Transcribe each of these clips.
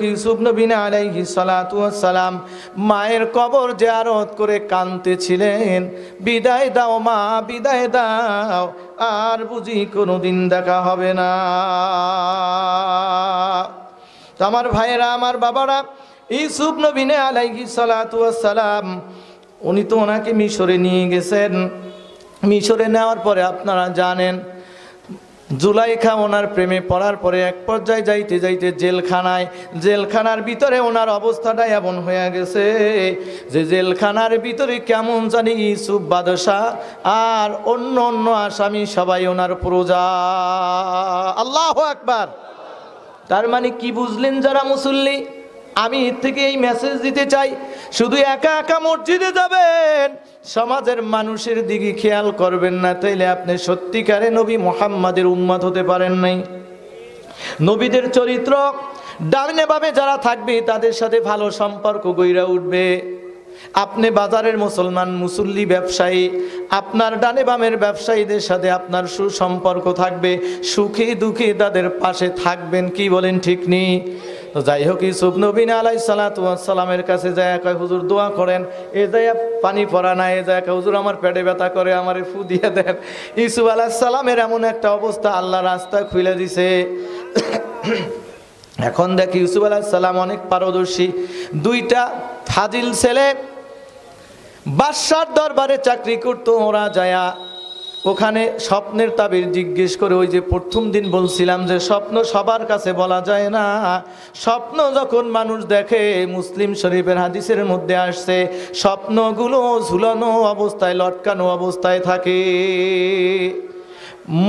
ইউসুফ নবী আলাইহিস সালাতু ওয়াস সালাম মায়ের কবর জিয়ারত করে কাঁদতেছিলেন, বিদায় দাও মা, বিদায় দাও, আর বুঝি কোনোদিন দেখা হবে না। তো আমার ভাইয়েরা, আমার বাবারা, ইউসুফ নবী আলাইহিস সালাতু ওয়াস সালাম উনি তো ওনাকে মিশরে নিয়ে গেছেন। মিশরে নেওয়ার পরে আপনারা জানেন জুলাইখা ওনার প্রেমে পড়ার পরে এক পর্যায়ে যাইতে যাইতে জেলখানার ভিতরে ওনার অবস্থাটা এমন হয়ে গেছে যে জেলখানার ভিতরে কেমন জানি ইউসুফ বাদশাহ আর অন্য অন্য আসামি সবাই ওনার প্রজা। আল্লাহু আকবার। তার মানে কি বুঝলেন যারা মুসল্লি? আমি এর থেকে এই মেসেজ দিতে চাই, শুধু একা একা মসজিদে যাবেন, সমাজের মানুষের দিকে খেয়াল করবেন না, তাইলে আপনি সত্যিকারে নবী মুহাম্মাদের উম্মত হতে পারেন নাই। নবীদের চরিত্র ডানে বামে যারা থাকবে তাদের সাথে ভালো সম্পর্ক গইরা উঠবে। আপনি বাজারের মুসলমান মুসল্লি ব্যবসায়ী, আপনার ডানে বামের ব্যবসায়ীদের সাথে আপনার সুসম্পর্ক থাকবে, সুখে দুঃখে তাদের পাশে থাকবেন। কি বলেন, ঠিক নেই? তো যাই হোক, ইউসুফ নবী আলাইহিস সালাতু ওয়াস সালামের কাছে যায় কয়, হুজুর দোয়া করেন। এ যায় পানি পড়া না, এ যায় হুজুর আমার পেটে ব্যথা করে, আমারে ফু দিয়ে দেন। ইউসুফ আলাইহিস সালামের এমন একটা অবস্থা, আল্লাহ রাস্তা খুলে দিছে। এখন দেখি ইউসুফ আলাইহিস সালাম অনেক পারদর্শী, দুইটা ফাজিল ছেলে বাদশার দরবারে চাকরি করতো। ওরা যায়া ওখানে স্বপ্নের তাবির জিজ্ঞেস করে, ওই যে প্রথম দিন বলছিলাম যে স্বপ্ন সবার কাছে বলা যায় না, স্বপ্ন যখন মানুষ দেখে, মুসলিম শরীফের হাদিসের মধ্যে আসছে স্বপ্নগুলো ঝুলানো অবস্থায়, লটকানো অবস্থায় থাকে।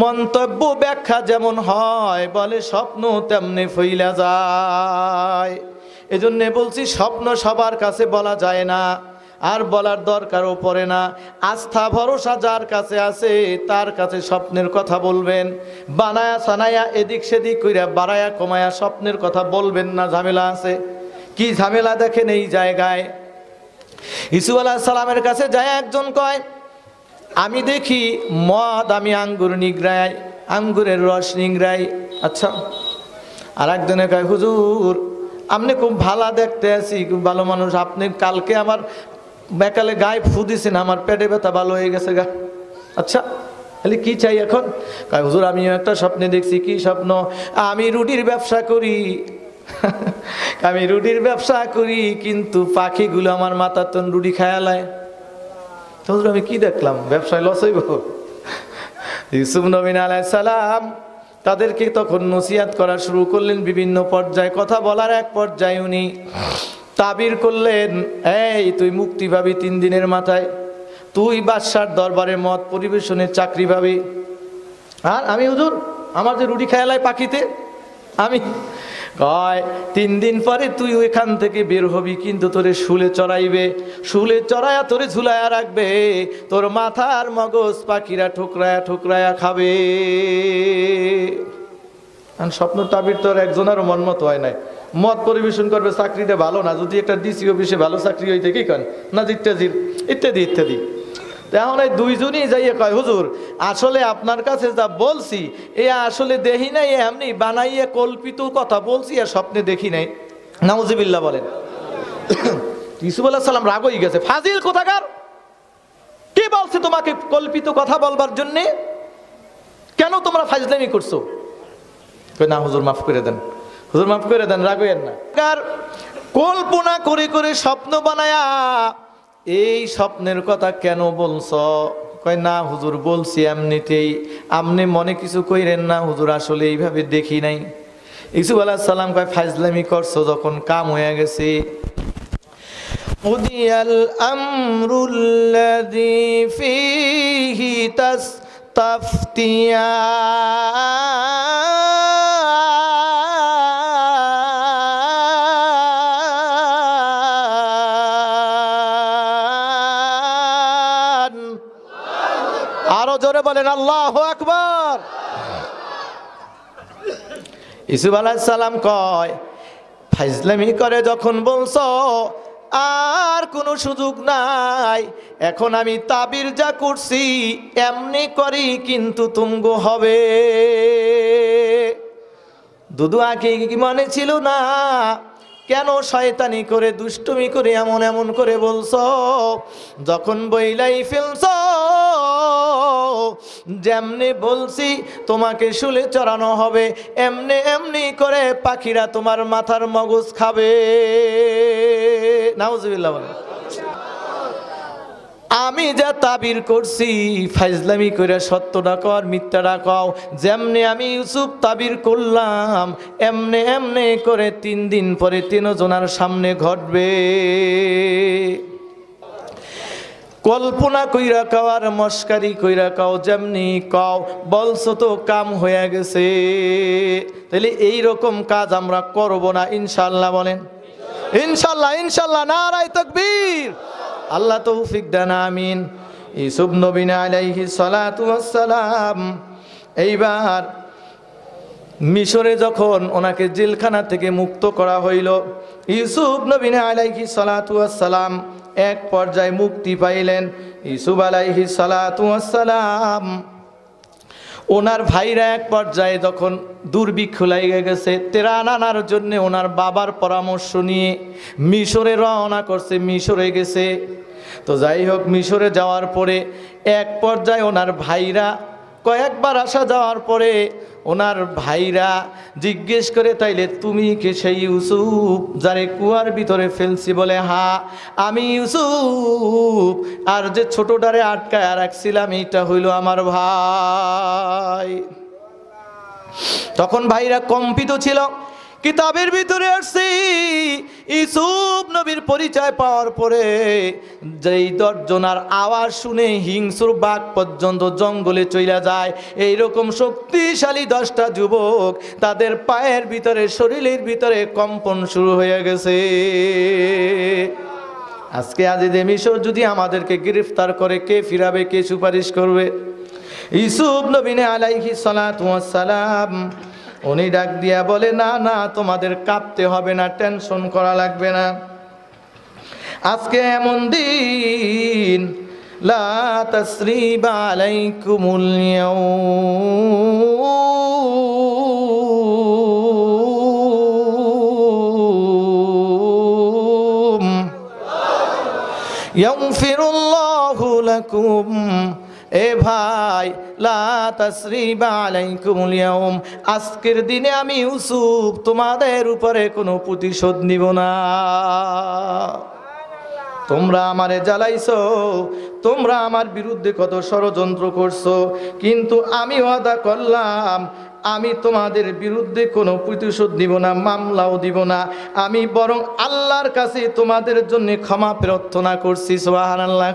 মন্তব্য ব্যাখ্যা যেমন হয়, বলে স্বপ্ন তেমনি ফইলা যায়। এজন্যে বলছি স্বপ্ন সবার কাছে বলা যায় না, আর বলার দরকারও পড়ে না। আস্থা ভরসা যার কাছে আছে তার কাছে স্বপ্নের কথা বলবেন। বানায়া সানায়া এদিক সেদিক কইরা বাড়ায়া কমায়া স্বপ্নের কথা বলবেন না, ঝামেলা আছে। কি ঝামেলা দেখেন এই জায়গায়। ইউসুফ আলাইহিস সালামের কাছে যায় একজন কয়, আমি দেখি মদ, আমি আঙ্গুর নিগড়াই, আঙ্গুরের রস নিগড়াই। আচ্ছা। আর একজনে কয়, হুজুর আপনি খুব ভালো দেখতে আছি, খুব ভালো মানুষ, আপনি কালকে আমার বেকালে গায়ে ফু দিছেন, আমার পেটে ব্যথা ভালো হয়ে গেছে গা। আচ্ছা, তাহলে কি চাই এখন? কয়, হুজুর আমিও একটা স্বপ্নে দেখছি। কি স্বপ্ন? আমি রুটির ব্যবসা করি। আমি রুটির ব্যবসা করি, কিন্তু পাখিগুলো আমার মাথার তন রুটি খায়ালায়। তো হুজুর আমি কি দেখলাম, ব্যবসায় লস হইব? ইউসুফ নবী আলাইহিস সালাম তাদেরকে তখন নসিহত করা শুরু করলেন বিভিন্ন পর্যায়ে। কথা বলার এক পর্যায়ে উনি তাবির করলেন, এই তুই মুক্তি পাবি 3 দিনের মাথায়, তুই বাদশার দরবারে মদ পরিবেশনের চাকরি পাবি। আর আমি হুজুর আমার যে রুটি খেয়ালায় পাখিতে, আমি কয় 3 দিন পরে তুই ওইখান থেকে বের হবি, কিন্তু তোরে শুলে চড়াইবে, শুলে চড়ায়া তোরে ঝুলাইয়া রাখবে, তোর মাথার মগজ পাখিরা ঠুকরায়া ঠুকরায়া খাবে। স্বপ্ন তাবির তোর একজনেরও মন মতো হয় নাই। মদ পরিবেশন করবে, চাকরিটা ভালো না, যদি একটা ডিসি অফিসে ভালো চাকরি হইতে কি কন না, ইত্যাদি ইত্যাদি ইত্যাদি। এখন এই দুইজনই যাইয়ে কয়, হুজুর আসলে আপনার কাছে যা বলছি এ আসলে দেখি নাই, এমনি বানাইয়ে কল্পিত কথা বলছি, আর স্বপ্নে দেখি নাই। নাউজুবিল্লাহ বলেন। ইউসুফ আলাইহিস সালাম রাগ হয়ে গেছে, ফাজিল কোথাকার, কে বলছে তোমাকে কল্পিত কথা বলবার জন্য? কেন তোমরা ফাজলামি করছো? না হুজুর মাফ করে দেন, হুজুর মাফ করে দেন, রাগ হইয়েন না। কল্পনা করে করে স্বপ্ন বানায়া এই স্বপ্নের কথা কেন বলছ? কয় না হুজুর বলছি এমনিতেই, আপনি মনে কিছু কইরেন না, হুজুর আসলে এইভাবে দেখি নাই। ইউসুফ আলাইহিস সালাম কয়, ফাজলামি করছো যখন কাম হয়ে গেছে। উদিয়াল আমরুল্লাযী ফীহি তাফতিয়ান। আরো জোরে বলেন আল্লাহু আকবার। ইউসুফ আলাইহিস সালাম কয়, ফাজলামি করে যখন বলছো আর কোনো সুযোগ নাই, এখন আমি তাবির যা করছি এমনি করি, কিন্তু তুঙ্গ হবে। দুদু আগে কি মনে ছিল না কেন শয়তানি করে দুষ্টুমি করে এমন এমন করে বলছো? যখন বইলাই ফেলছো, যেমনি বলছি তোমাকে শুলে চড়ানো হবে, এমনি এমনি করে পাখিরা তোমার মাথার মগজ খাবে। নাউজুবিল্লাহ বলেন। আমি যা তাবির করছি, ফাইজলামি করে সত্যটা কর মিথ্যাটা কও। যেমনি আমি ইউসুফ তাবির করলাম, এমনি এমনি করে 3 দিন পরে 3 জনের সামনে ঘটবে। কল্পনা কইরা কাও আর মস্কারি কইরা কাও, যেমনি কাও বলছো তো কাম হয়ে গেছে। তাহলে এইরকম কাজ আমরা করব না ইনশাআল্লাহ বলেন। ইনশাআল্লাহ, ইনশাআল্লাহ, নারায়ে তাকবীর। আল্লাহ তৌফিক দেন, আমিন। ইউসুফ নবী আলাইহিস সালাতু ওয়াস সালাম এইবার মিশরে যখন ওনাকে জেলখানা থেকে মুক্ত করা হইল, ইউসুফ নবী আলাইহিস সালাতু ওয়াস সালাম এক পর্যায়ে মুক্তি পাইলেন। ইউসুফ আলাইহিস সালাতু ওয়াস সালাম ওনার ভাইরা এক পর্যায়ে যখন দুর্ভিক্ষ লেগে গেছে, ত্রাণ আনার জন্য ওনার বাবার পরামর্শ নিয়ে মিশরে রওনা করছে, মিশরে গেছে। তো যাই হোক, মিশরে যাওয়ার পরে এক পর্যায়ে ওনার ভাইরা কয়েকবার আসা যাওয়ার পরে ওনার ভাইরা জিজ্ঞেস করে, তাইলে তুমি কে সেই ইউসুফ যারে কুয়ার ভিতরে ফেলছি? বলে হ্যাঁ আমি ইউসুফ, আর যে ছোটটারে আটকায় রাখছিলাম এইটা হইল আমার ভাই। তখন ভাইরা কম্পিত ছিল। কিতাবের ভিতরে আসছে ইউসুফ নবীর পরিচয় পাওয়ার পরে যেই দর্জনার আওয়াজ শুনে হিংস্র বাঘ পর্যন্ত জঙ্গলে চলে যায়। এইরকম শক্তিশালী 10টা যুবক, তাদের পায়ের ভিতরে শরীরের ভিতরে কম্পন শুরু হয়ে গেছে। আজকে আজিজে মিশর যদি আমাদেরকে গ্রেফতার করে, কে ফিরাবে, কে সুপারিশ করবে? ইউসুফ নবী আলাইহিস সালাতু ওয়াস সালাম উনি ডাক দিয়া বলে, না না, তোমাদের কাঁপতে হবে না, টেনশন করা লাগবে না। আজকে এমন দিন, লা তাসরিবা আলাইকুমুল ইয়াউম ইয়াগফিরুল্লাহু লাকুম। এ ভাই, লা তাসরিবা আলাইকুমুল ইয়াউম, আজকের দিনে আমি ইউসুফ তোমাদের উপরে কোনো প্রতিশোধ নিব না। তোমরা আমারে জ্বালাইছো, তোমরা আমার বিরুদ্ধে কত ষড়যন্ত্র করছো, কিন্তু আমি ওয়াদা করলাম আমি তোমাদের বিরুদ্ধে কোনো প্রতিশোধ দিব না, মামলাও দিব না। আমি বরং আল্লাহর কাছে তোমাদের জন্য ক্ষমা প্রার্থনা করছি। সুবহানাল্লাহ।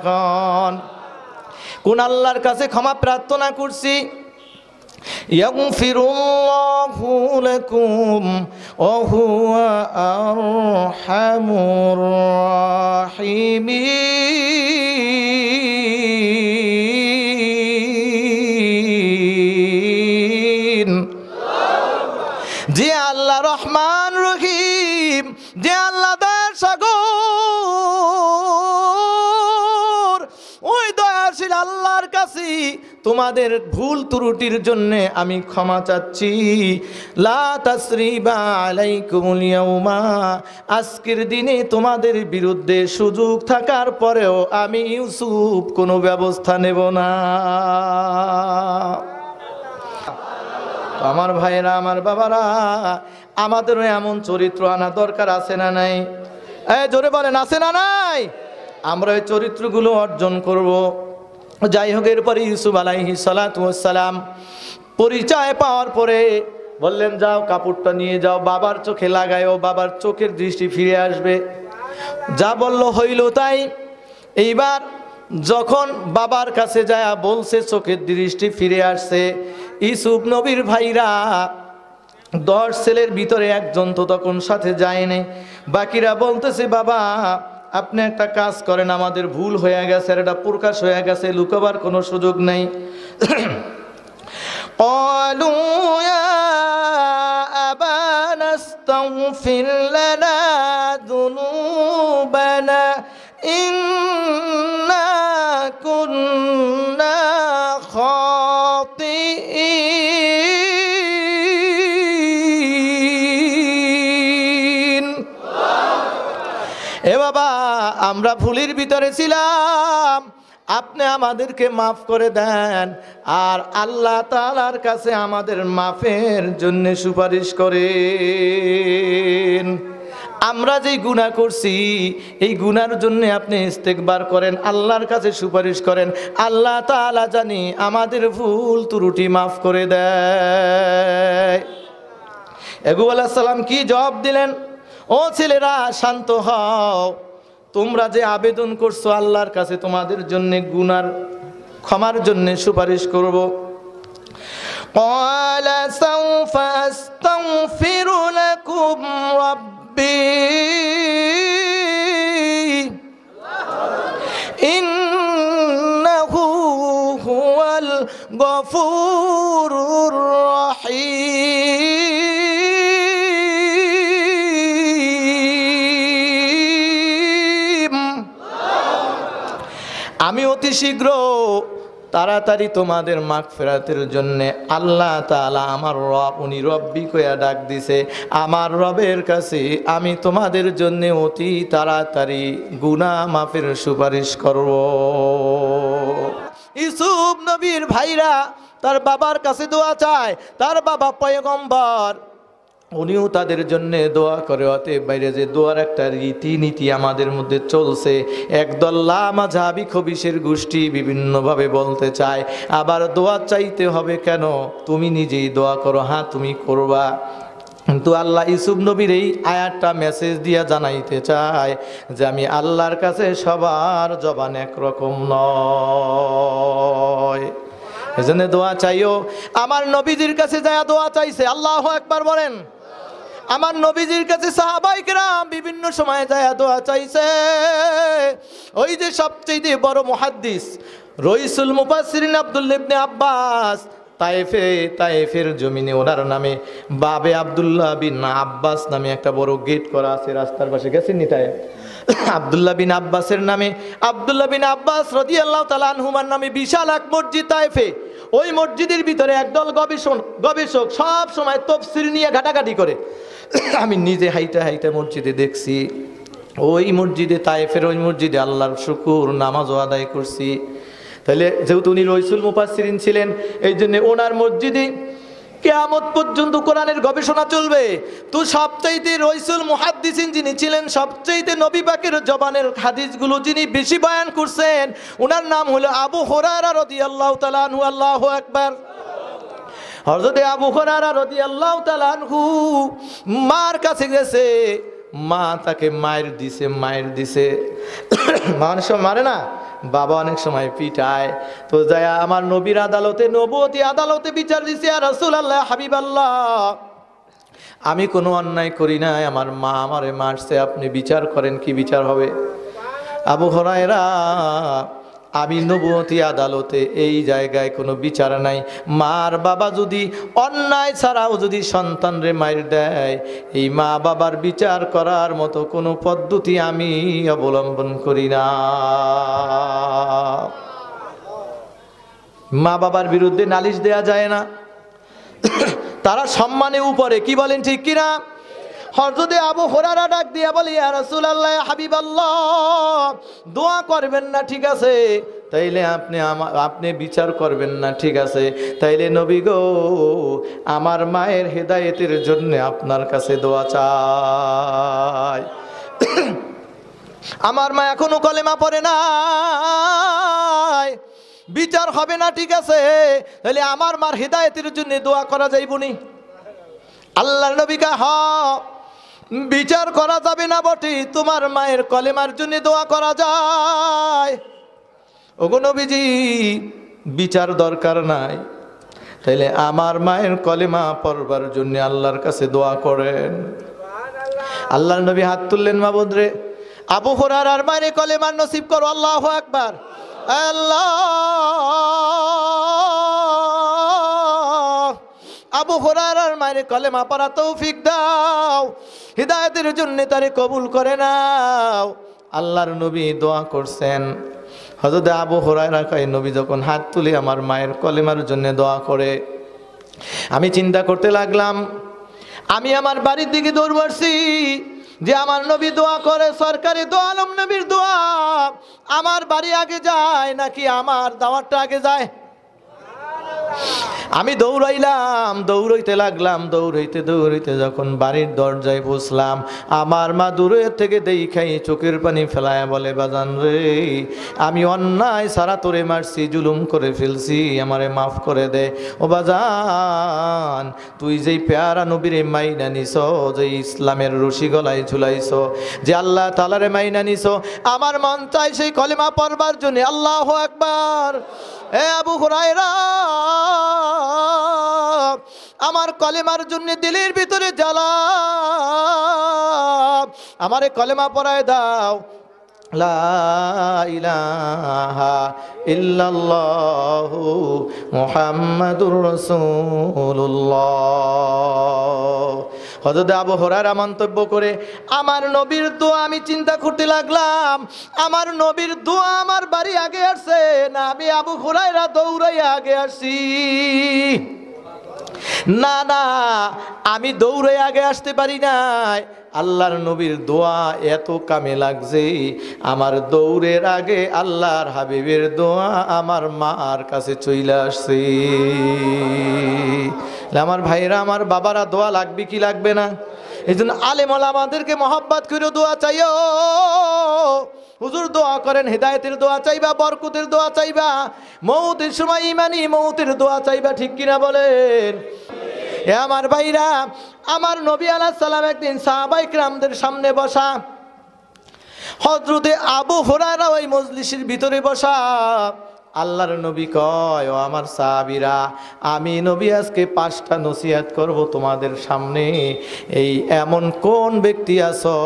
কোন আল্লাহর কাছে ক্ষমা প্রার্থনা করছি? ইয়াগফিরুল্লাহু লাকুম ওয়া হুয়া আরহামুর রাহিমিন। যে আল্লাহ রহমান রহিম, যে আল্লাহ দয়ার সাগর, ওই দয়াশীল আল্লাহর কাছে তোমাদের ভুল ত্রুটির জন্য আমি ক্ষমা চাচ্ছি। লা তাসরিবা আলাইকুমুল ইয়াউমা, আজকের দিনে তোমাদের বিরুদ্ধে সুযোগ থাকার পরেও আমি ইউসুফ কোনো ব্যবস্থা নেব না। আমার ভাইরা, আমার বাবারা, আমাদেরও এমন চরিত্র আনা দরকার আছে না নাই? জোরে বলেন, আছে না নাই? আমরা ওই চরিত্রগুলো অর্জন করব। যাই হোক, এরপরে ইউসুফ আলাইহিস সালাতু ওয়াস সালাম পরিচয় পাওয়ার পরে বললেন, যাও কাপড়টা নিয়ে যাও, বাবার চোখে লাগায়ও, বাবার চোখের দৃষ্টি ফিরে আসবে। যা বলল হইল তাই। এইবার যখন বাবার কাছে যায় বলছে, চোখের দৃষ্টি ফিরে আসছে। ইউসুফ নবীর ভাইরা 10 ছেলের ভিতরে একজন তো তখন সাথে যায়নি। বাকিরা বলতেছে, বাবা আপনি একটা কাজ করেন, আমাদের ভুল হয়ে গেছে, আর এটা প্রকাশ হয়ে গেছে, লুকাবার কোনো সুযোগ নেই। ক্বালু ইয়া আবানা আস্তাগফির লানা যুনুবানা ইন্না কুন্না খাতিঈন। এ বাবা, আমরা ভুলের ভিতরে ছিলাম, আপনি আমাদেরকে মাফ করে দেন, আর আল্লাহ তাআলার কাছে আমাদের মাফের জন্য সুপারিশ করেন। আমরা যেই গুনাহ করছি এই গুনার জন্য আপনি ইস্তেগফার করেন, আল্লাহর কাছে সুপারিশ করেন, আল্লাহ তাআলা জানি আমাদের ভুল ত্রুটি মাফ করে দেয়। আইয়ুব আলাইহিস সালাম কি জবাব দিলেন? ও ছেলেরা, শান্ত হও, তোমরা যে আবেদন করছো আল্লাহর কাছে তোমাদের জন্য গুনার ক্ষমার জন্য সুপারিশ করব। ক্বালা সাউফা আস্তাগফিরু লাকুম রাব্বি ইন্নাহু হুয়াল গফুরুর রহিম। আমি অতি শীঘ্র তাড়াতাড়ি তোমাদের মাগফিরাতের জন্য আল্লাহ তাআলা আমার রব, উনি রব্বি কইয়া ডাক দিছে, আমার রবের কাছে আমি তোমাদের জন্য অতি তাড়াতাড়ি গুনাহ মাফের সুপারিশ করব। ইউসুফ নবীর ভাইরা তার বাবার কাছে দোয়া চায়, তার বাবা পয়গম্বর, উনিও তাদের জন্য দোয়া করে। অতএব বাইরে যে দোয়ার একটা রীতিনীতি আমাদের মধ্যে চলছে, একদল লামাযহাবী খবিশের গোষ্ঠী বিভিন্নভাবে বলতে চায় আবার দোয়া চাইতে হবে কেন, তুমি নিজেই দোয়া করো। হ্যাঁ, তুমি করবা, কিন্তু আল্লাহ ইউসুফ নবীর এই আয়াতটা মেসেজ দিয়া জানাইতে চায় যে আমি আল্লাহর কাছে সবার জবান একরকম নয়। এজন্য দোয়া চাইও। আমার নবীজির কাছে যায় দোয়া চাইছে, আল্লাহু আকবার বলেন। আমার নবীজির কাছে সাহাবায়ে কেরাম বিভিন্ন সময়ে যায় দোয়া চাইছে। ওই যে সবচেয়ে বড় মুহাদ্দিস রইসুল মুফাসসিরিন আব্দুল্লাহ ইবনে আব্বাস, তায়েফের জমিনে ওনার নামে বাবে আব্দুল্লাহ বিন আব্বাস নামে একটা বড় গেট করা আছে রাস্তার পাশে, গেছেন নি তাই? আব্দুল্লাহ বিন আব্বাসের নামে, আব্দুল্লাহ বিন আব্বাস রাদিয়াল্লাহু তাআলা আনহুমার নামে বিশাল এক মসজিদ তায়েফে। ওই মসজিদের ভিতরে একদল গবেষক সব সময় তাফসীর নিয়ে ঘাটাঘাটি করে। আমি নিজে হাইটা হাইটা মসজিদে দেখছি, ওই মসজিদে তায়েফের ওই মসজিদে আল্লাহর শুকর নামাজও আদায় করছি। তাহলে যেহেতু উনি রইসুল মুফাসসিরিন ছিলেন, এই জন্য ওনার মসজিদে কিয়ামত পর্যন্ত কোরআনের গবেষণা চলবে। তো সবচাইতে রইসুল মুহাদ্দিসিন যিনি ছিলেন, সবচাইতে নবী পাকের জবানের হাদিসগুলো যিনি বেশি বয়ান করছেন, ওনার নাম হলো আবু হুরায়রা রাদিয়াল্লাহু তাআলা আনহু। আল্লাহু আকবার। হযরতে আবু হুরায়রা রাদিয়াল্লাহু তাআলা আনহু মার কাছে গেছে, মা তাকে মায়ের দিছে। মানুষ মারে না, বাবা অনেক সময় পিটায়। তো যায় আমার নবীর আদালতে, নবুয়তি আদালতে বিচার দিছে, ইয়া রাসূলুল্লাহ, হাবিবাল্লাহ, আমি কোনো অন্যায় করি নাই, আমার মা আমারে মারছে, আপনি বিচার করেন, কি বিচার হবে? আবু হুরায়রা, আমি নবুয়তি আদালতে এই জায়গায় কোনো বিচার নাই। মার বাবা যদি অন্যায় ছাড়াও যদি সন্তানরে মাইর দেয়, এই মা বাবার বিচার করার মতো কোনো পদ্ধতি আমি অবলম্বন করি না। মা বাবার বিরুদ্ধে নালিশ দেয়া যায় না, তারা সম্মানে উপরে, কি বলেন ঠিক কিনা? হযরতে আবু হুরায়রা ডাক দিয়া বলে, ইয়া রাসূলুল্লাহ, হাবিবাল্লাহ, দোয়া করবেন না, ঠিক আছে, তাইলে আপনি বিচার করবেন না, ঠিক আছে, তাইলে নবী গো, আমার মায়ের হেদায়েতের জন্য আপনার কাছে দোয়া চাই। আমার মা এখনো কলেমা পড়ে নাই, বিচার হবে না, ঠিক আছে, তাহলে আমার মার হেদায়েতের জন্য দোয়া করা যাইবনি? আল্লাহর নবী কা, হ্যাঁ, বিচার করা যাবে না বটে, তোমার মায়ের কলেমার জন্য দোয়া করা যায়। ওগো নবীজি, বিচার দরকার নাই, তাইলে আমার মায়ের কলেমা পড়বার জন্য আল্লাহর কাছে দোয়া করেন। আল্লাহর নবী হাত তুললেন, মাবুদ রে, আবু হুরায়রার মায়ের কলেমার নসিব করো। আল্লাহু আকবার। আল্লাহ, আবু হুরায়রার মায়ের কলেমা পড়া তৌফিক দাও, হিদায়াতের জন্য তারে কবুল করে নাও। আল্লাহর নবী দোয়া করছেন। হযরত আবু হুরায়রা কয়, নবী যখন হাত তুলে আমার মায়ের কলেমার জন্য দোয়া করে, আমি চিন্তা করতে লাগলাম, আমি আমার বাড়ির দিকে দৌড় মারছি, যে আমার নবী দোয়া করে, সরকারি দো আলম নবীর দোয়া আমার বাড়ি আগে যায় নাকি আমার দাওয়াতটা আগে যায়? আমি দৌড়াইলাম, দৌড়াইতে লাগলাম, দৌড়াইতে দৌড়াইতে যখন বাড়ির দরজায় বসলাম, আমার মা দূরের থেকে দেখাই চোখের পানি ফেলায় বলে, বাজান রে, আমি অন্যায় সারা তোরে মারছি, জুলুম করে ফেলছি, আমারে মাফ করে দে। ও বাজান, তুই যেই পেয়ারা নবীরে মাইনা নিছ, যে ইসলামের রশি গলায় ঝুলাইছ, যে আল্লাহ তাআলারে মাইনা নিছ, আমার মন চাই সেই কলেমা পড়বার জন্য। আল্লাহু আকবার। এ আবু হুরায়রা, আমার কলেমার জন্য দিলের ভিতরে জ্বালা, আমারে কলেমা পড়ায় দাও। লা ইলাহা ইল্লাল্লাহু মুহাম্মাদুর রাসূলুল্লাহ। হযরত আবু হুরায়রা মন্তব্য করে, আমার নবীর দোয়া আমি চিন্তা করতে লাগলাম, আমার নবীর দোয়া আমার বাড়ি আগে আসছে না আমি আবু হুরায়রা দৌড়াইয়া আগে আসছি? না না, আমি দৌড়ে আগে আসতে পারি নাই, আল্লাহর নবীর দোয়া এত কামে লাগছে, আমার দৌড়ের আগে আল্লাহর হাবিবের দোয়া আমার মার কাছে চলে আসছে। আমার ভাইরা, আমার বাবারা, দোয়া লাগবে কি লাগবে না? এই জন্য আলেম ওলামাদেরকে মহব্বত করে দোয়া চাইও। হুজুর দোয়া করেন, হেদায়েতের দোয়া চাইবা, বরকতের দোয়া চাইবা, মৌতের সময় ইমানি মৌতের দোয়া চাইবা, ঠিক কিনা বলেন? এ আমার ভাইরা, আমার নবী আলাইহিস সালাম একদিন সাহাবায়ে কিরামদের সামনে বসা, হযরতে আবু হুরায়রা ওই মজলিসের ভিতরে বসা। আল্লাহর নবী কয়, ও আমার সাহাবীরা, আমি নবী আজকে 5টা নসিহত করব তোমাদের সামনে। এই এমন কোন ব্যক্তি আছো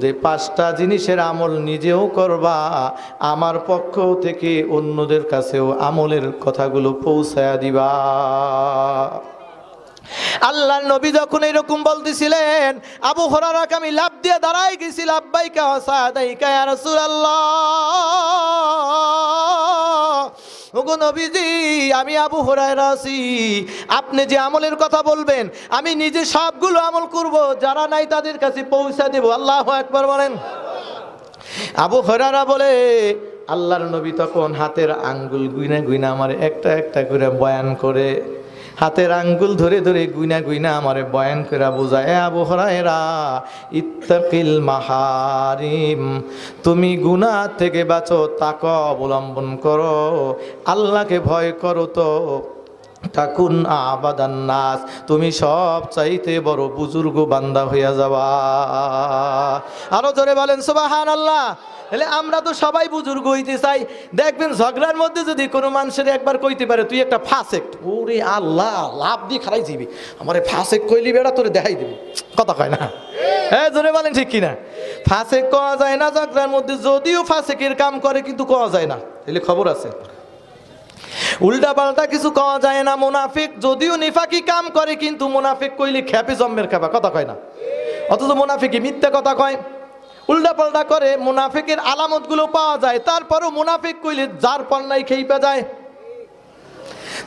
যে 5টা জিনিসের আমল নিজেও করবা, আমার পক্ষ থেকে অন্যদের কাছেও আমলের কথাগুলো পৌঁছায়া দিবা? আল্লাহর নবী যখন এরকম বলতেছিলেন, আবু হুরায়রাকে আমি লাফ দিয়ে দাঁড়াই গেছি, লাব্বাইকা ওয়া সাদাইকা ইয়া রাসূলুল্লাহ। ওগো নবীজি, আমি আবু হুরায়রা আছি, আপনি যে আমলের কথা বলবেন আমি নিজে সবগুলো আমল করব, যারা নাই তাদের কাছে পৌঁছা দেব। আল্লাহু আকবার বলেন। আবু হুরায়রা বলে, আল্লাহর নবী তখন হাতের আঙ্গুল গুইনা গুইনা আমার একটা একটা করে বয়ান করে, হাতের আঙ্গুল ধরে ধরে গুইনা গুইনা আমারে বয়ান করে বোঝায়, আবু হুরায়রা, ইত্তাকিল মাহারিম, তুমি গুনাহ থেকে বাঁচো, তাকওয়া অবলম্বন করো, আল্লাহকে ভয় করো, তো তাকুন আবাদান নাস, তুমি সব চাইতে বড় বুজুর্গ বান্দা হইয়া যাবা। আরো জোরে বলেন সুবহানাল্লাহ। তাহলে আমরা তো সবাই বুজুর্গ হইতে চাই। দেখবেন ঝগড়ার মধ্যে যদি কোনো মানুষের একবার কইতে পারে, তুই একটা ফাসেক, ওরে আল্লাহ, লাভ দিয়ে খারাই যাবি, আমারে ফাসেক কইলি বেড়া তোরে দেখাই দিবি, কথা কয় না? হ্যাঁ জোরে বলেন ঠিক কিনা? ফাসেক কওয়া যায় না ঝগড়ার মধ্যে, যদিও ফাসেকের কাম করে কিন্তু কওয়া যায় না, তাহলে খবর আছে। উল্টা পাল্টা কিছু কওয়া যায় না। মুনাফিক যদিও নিফাকি কাম করে, কিন্তু মুনাফিক কইলে খেপে জম্মের খাবা, কথা কয় না? অথচ মুনাফিকি মিথ্যা কথা কয়, উল্টা পাল্টা করে, মুনাফিকের আলামতগুলো পাওয়া যায়, তারপরও মুনাফিক কইলে যার পর নাই খেইপা যায়।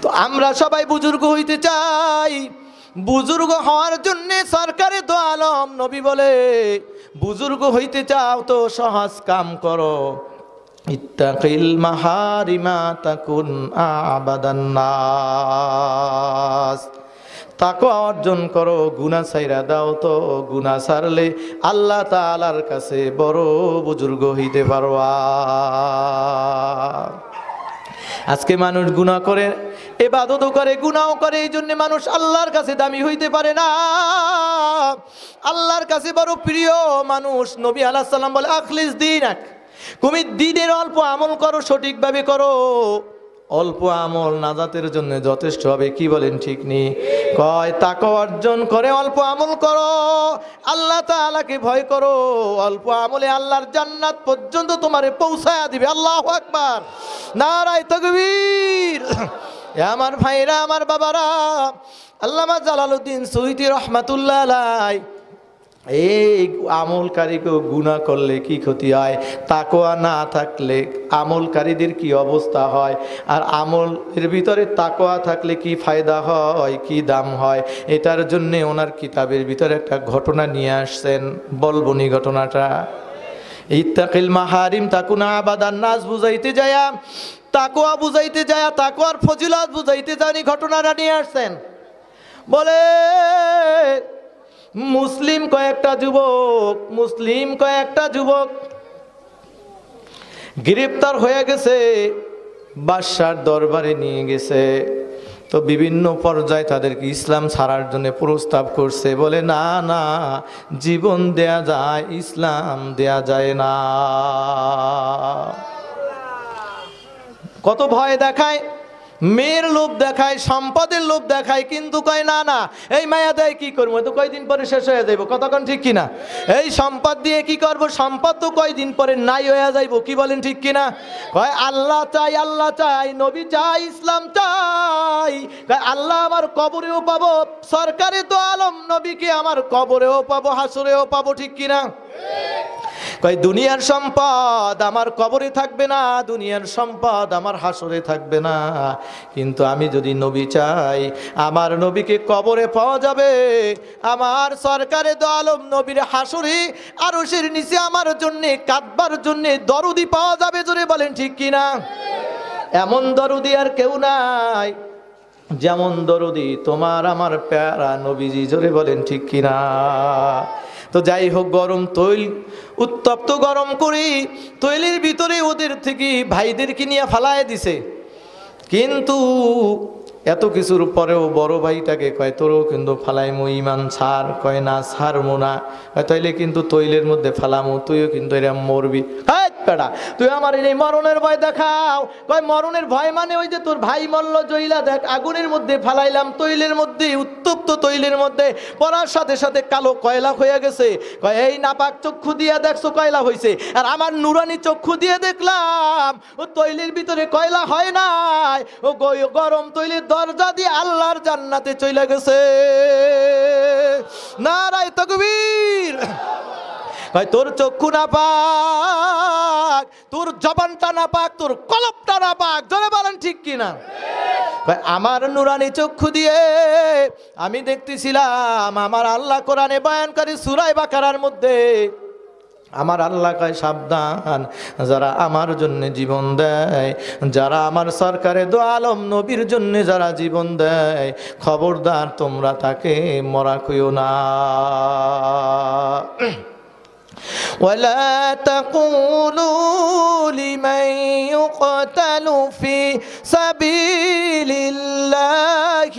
তো আমরা সবাই বুজুর্গ হইতে চাই। বুজুর্গ হওয়ার জন্য সরকারে দো আলম নবী বলে, বুজুর্গ হইতে চাও তো সহজ কাম করো, ইত্তাকিল মাহারিমা তাকুন আবাদান নাস, তাকওয়া অর্জন করো, গুনাহ ছাইরা দাও, তো গুনাহ ছাড়লে আল্লাহ তাআলার কাছে বড় বুজুর্গ হইতে পারবা। আজকে মানুষ গুনাহ করে, ইবাদতও করে, গুনাহও করে, এই জন্য মানুষ আল্লাহর কাছে দামি হইতে পারে না, আল্লাহর কাছে বড় প্রিয় মানুষ। নবী আলাইহিস সালাম বলে, আখলিস দীনাক, তুমি দিনের অল্প আমল করো, সঠিকভাবে করো, অল্প আমল নাজাতের জন্য যথেষ্ট হবে। কি বলেন ঠিক নেই? কয় তাকওয়া অর্জন করে অল্প আমল করো, আল্লাহ তাআলাকে ভয় করো, অল্প আমলে আল্লাহর জান্নাত পর্যন্ত তোমারে পৌঁছায়া দিবে। আল্লাহু আকবার, নারায়ে তাকবীর। আমার ভাইরা, আমার বাবারা, আল্লামা জালালউদ্দিন সুয়ুতী রহমাতুল্লাহ আলাইহি এই আমলকারীকেও গুনাহ করলে কি ক্ষতি হয়, তাকওয়া না থাকলে আমলকারীদের কি অবস্থা হয়, আর আমলের ভিতরে তাকওয়া থাকলে কি ফায়দা হয়, কি দাম হয়। এটার জন্যে ওনার কিতাবের ভিতরে একটা ঘটনা নিয়ে আসছেন, বলবনি ঘটনাটা। ইত্তাকিল মাহারিম তাকুনা আবাদান নাস বুঝাইতে যায়া, তাকওয়া বুঝাইতে যায়া, তাকওয়ার ফজিলত বুঝাইতে জানি ঘটনাটা নিয়ে আসছেন। বলে মুসলিম কয়েকটা যুবক গ্রেপ্তার হয়ে গেছে, বাদশার দরবারে নিয়ে গেছে। তো বিভিন্ন পর্যায়ে তাদেরকে ইসলাম ছাড়ার জন্য প্রস্তাব করছে। বলে না না, জীবন দেয়া যায়, ইসলাম দেয়া যায় না। কত ভয় দেখায়, মেয়ের লোভ দেখায়, সম্পদের লোভ দেখায়, কিন্তু কয় না না, এই মায়া দেয় কি করবো, তো কয়দিন পরে শেষ হয়ে যাইব, কতক্ষণ ঠিক কিনা। এই সম্পদ দিয়ে কি করব, সম্পদ তো কয়দিন পরে নাই হয়ে যাইব, কি বলেন ঠিক কিনা। কয় আল্লাহ চাই, আল্লাহ চাই, নবী চাই, ইসলাম চাই। কয় আল্লাহ আমার কবরেও পাবো, সরকারে তো আলম নবীকে আমার কবরেও পাবো, হাসরেও পাবো, ঠিক কিনা। কয় দুনিয়ার সম্পদ আমার কবরে থাকবে না, দুনিয়ার সম্পদ আমার হাসরে থাকবে না, কিন্তু আমি যদি নবী চাই, আমার নবীকে কবরে পাওয়া যাবে, আমার সরকারে দো আলম নবীর হাসরে আরশের নিচে আমার জন্য কাঁদবার জন্য দরুদি পাওয়া যাবে। জোরে বলেন ঠিক কিনা। এমন দরুদি আর কেউ নাই যেমন দরুদি তোমার আমার প্যারা নবীজি। জোরে বলেন ঠিক কিনা। তো যাই হোক, গরম তৈল উত্তপ্ত গরম করি, তৈলের ভিতরে ওদের থেকে ভাইদেরকে নিয়ে ফালায় দিছে। কিন্তু এত কিছুর পরেও বড় ভাইটাকে কয় তোরও কিন্তু ফালাইমো, ইমান ছাড়। কয় না ছাড়মো না। তাইলে কিন্তু তৈলের মধ্যে ফালামো, তুইও কিন্তু এরা মরবি। পেড়া তুই আমার এই মরণের ভয় দেখাও। কয় মরণের ভয় মানে ওই যে তোর ভাই মল্ল জইলা দেখ, আগুনের মধ্যে ফালাইলাম, তৈলের মধ্যে, উত্তপ্ত তৈলের মধ্যে পড়ার সাথে সাথে কালো কয়লা হয়ে গেছে। কয় এই নাপাক চক্ষু দিয়ে দেখছো কয়লা হয়েছে, আর আমার নুরানি চক্ষু দিয়ে দেখলাম ও তৈলের ভিতরে কয়লা হয় নাই, ও গরম তৈলের দরজা দিয়ে আল্লাহর জান্নাতে চলে গেছে। নারায়ে তাকবীর। ভাই তোর চক্ষু না পাক, তোর জবানটা না পাক, তোর কলবটা না পাক। জোরে বলেন ঠিক কিনা। ভাই আমার নুরানি চক্ষু দিয়ে আমি দেখতেছিলাম, আমার আল্লাহ কোরআনে বয়ানকারী সূরা বাকারার মধ্যে আমার আল্লাহ কয় সাবধান, যারা আমার জন্য জীবন দেয়, যারা আমার সরকারে দো আলম নবীর জন্য যারা জীবন দেয়, খবরদার তোমরা তাকে মরা কইও না। ولا تقولوا لمن يقتل في سبيل الله